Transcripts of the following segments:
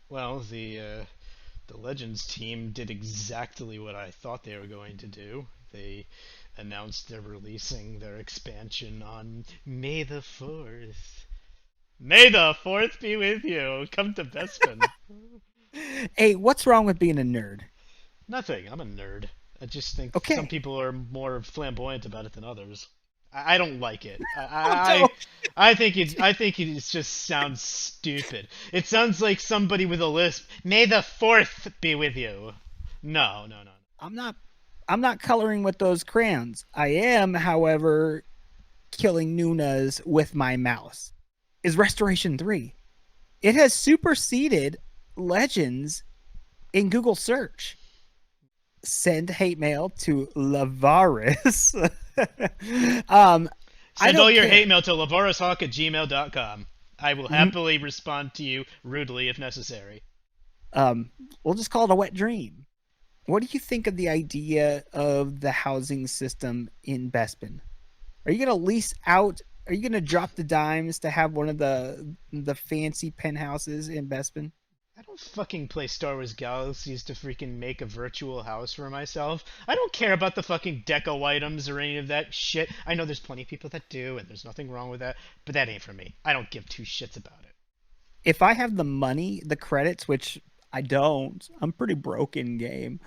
Well, the Legends team did exactly what I thought they were going to do. They announced they're releasing their expansion on May the 4th. May the 4th be with you! Come to Bespin. Hey, what's wrong with being a nerd? Nothing, I'm a nerd. I just think some Okay. people are more flamboyant about it than others. I don't like it. Oh, no. I think it just sounds stupid. It sounds like somebody with a lisp. May the 4th be with you. No, no, no. I'm not I'm not coloring with those crayons. I am, however, killing Nunas with my mouse. Is Restoration 3. It has superseded Legends in Google search. Send hate mail to Lavaris. um, I Send all don't your care. hate mail to lavarashawk@gmail.com. I will happily respond to you rudely if necessary. Um, we'll just call it a wet dream. What do you think of the idea of the housing system in Bespin? Are you going to lease out? Are you going to drop the dimes to have one of the fancy penthouses in Bespin? I don't fucking play Star Wars Galaxies to freaking make a virtual house for myself. I don't care about the fucking deco items or any of that shit. I know there's plenty of people that do, and there's nothing wrong with that, but that ain't for me. I don't give two shits about it. If I have the money, the credits, which I don't, I'm pretty broke in game.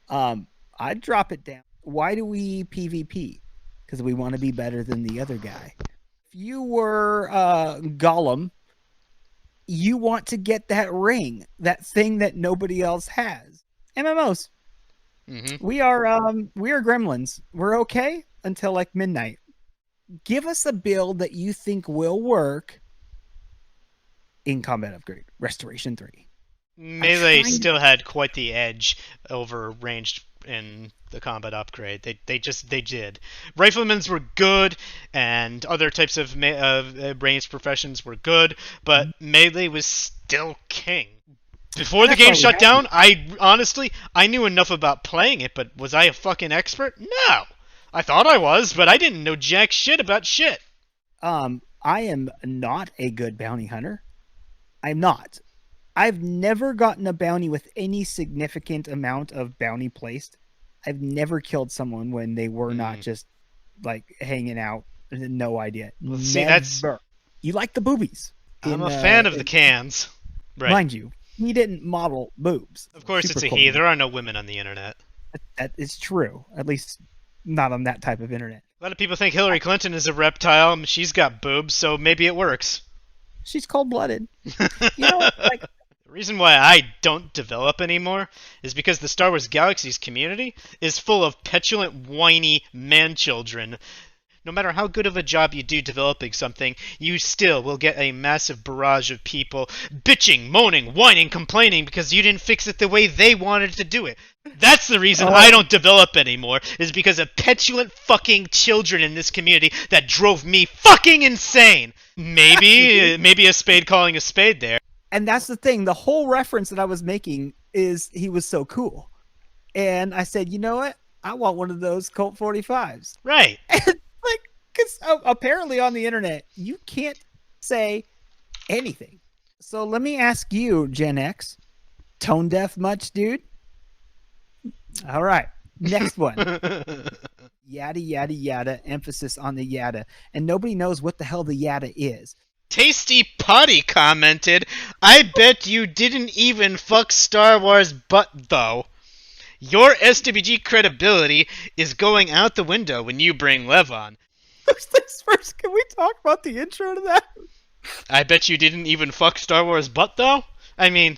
I'd drop it down. Why do we PvP? Because we want to be better than the other guy. If you were Gollum, you want to get that ring, that thing that nobody else has. MMOs. Mm-hmm. We are gremlins. We're okay until like midnight. Give us a build that you think will work in combat upgrade. Restoration 3. I'm Melee trying. still had quite the edge over ranged in the combat upgrade. They did. Riflemen's were good, and other types of ranged professions were good, but melee was still king. Before the That's game why we shut have you. down, I knew enough about playing it, but was I a fucking expert? No. I thought I was, but I didn't know jack shit about shit. I am not a good bounty hunter. I'm not. I've never gotten a bounty with any significant amount of bounty placed. I've never killed someone when they were not Mm. just like hanging out. No idea. Well, see, that's Never. You like the boobies I'm a fan of the in cans. Right. mind you, he didn't model boobs. Of So course, it's super a cool. he. There are no women on the internet. That is true. At least not on that type of internet. A lot of people think Hillary Clinton is a reptile. She's got boobs, so maybe it works. She's cold blooded. You know, like The reason why I don't develop anymore is because the Star Wars Galaxies community is full of petulant, whiny man children. No matter how good of a job you do developing something, you still will get a massive barrage of people bitching, moaning, whining, complaining because you didn't fix it the way they wanted to do it. That's the reason I oh, don't develop anymore, is because of petulant fucking children in this community that drove me fucking insane. Maybe a spade calling a spade there. and that's the thing. The whole reference that I was making is he was so cool. And I said, you know what? I want one of those Colt 45s. Right. And like, because apparently on the internet, you can't say anything. So let me ask you, Gen X, tone deaf much, dude? All right. Next one. Yada, yada, yada. Emphasis on the yada. And nobody knows what the hell the yada is. Tasty Potty commented, I bet you didn't even fuck Star Wars butt though. Your SWG credibility is going out the window when you bring Lev on. First things first, can we talk about the intro to that? I bet you didn't even fuck Star Wars butt though? I mean,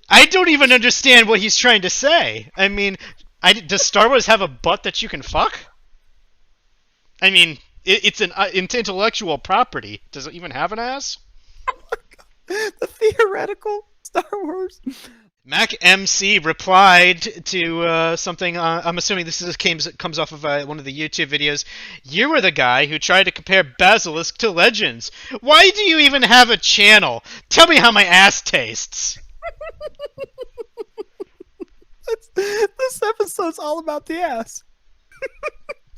I don't even understand what he's trying to say. I mean, does Star Wars have a butt that you can fuck? I mean, it's an intellectual property. Does it even have an ass? The theoretical Star Wars. Mac MC replied to something. I'm assuming comes off of one of the YouTube videos. You were the guy who tried to compare Basilisk to Legends. Why do you even have a channel? Tell me how my ass tastes. This episode's all about the ass.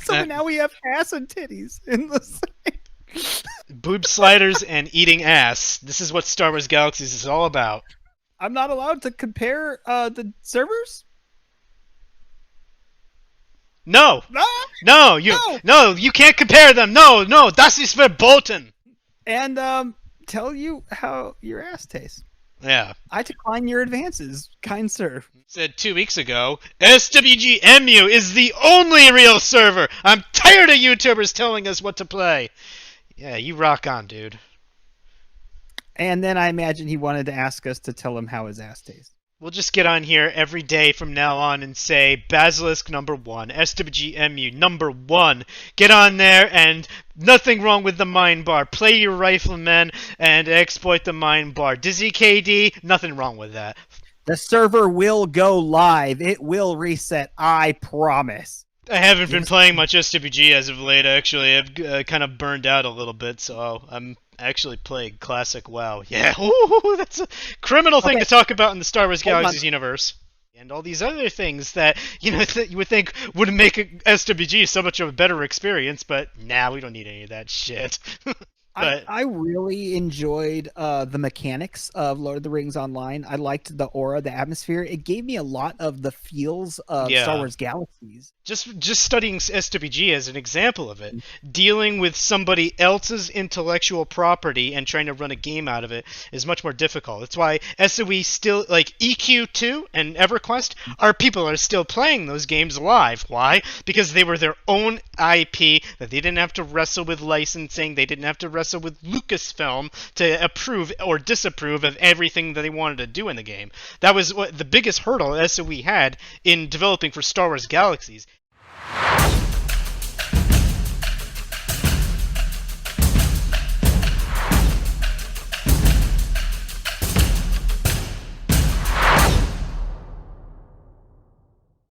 So Uh, now we have ass and titties in the same. boob sliders and eating ass. This is what Star Wars Galaxies is all about. I'm not allowed to compare the servers? No. Ah! No, you can't compare them. No, das ist verboten. And tell you how your ass tastes. Yeah. I decline your advances, kind sir. Said 2 weeks ago, SWG MMO is the only real server. I'm tired of YouTubers telling us what to play. Yeah, you rock on, dude. And then I imagine he wanted to ask us to tell him how his ass tastes. We'll just get on here every day from now on and say Basilisk #1, SWG MMO #1. Get on there and nothing wrong with the mine bar. Play your riflemen and exploit the mine bar. Dizzy KD, nothing wrong with that. The server will go live. It will reset. I promise. I haven't been playing much SWG as of late, actually. I've kind of burned out a little bit, so I'm actually playing Classic WoW. Yeah, ooh, that's a criminal thing to talk about in the Star Wars Galaxies universe. And all these other things that, that you would think would make SWG so much of a better experience, but nah, we don't need any of that shit. But I really enjoyed the mechanics of Lord of the Rings Online. I liked the aura, the atmosphere. It gave me a lot of the feels of Star Wars Galaxies. Just studying SWG as an example of it, dealing with somebody else's intellectual property and trying to run a game out of it is much more difficult. That's why SOE still, like EQ2 and EverQuest, people are still playing those games live. Why? Because they were their own IP that they didn't have to wrestle with licensing. They didn't have to wrestle with Lucasfilm to approve or disapprove of everything that they wanted to do in the game. That was what the biggest hurdle SOE had in developing for Star Wars Galaxies.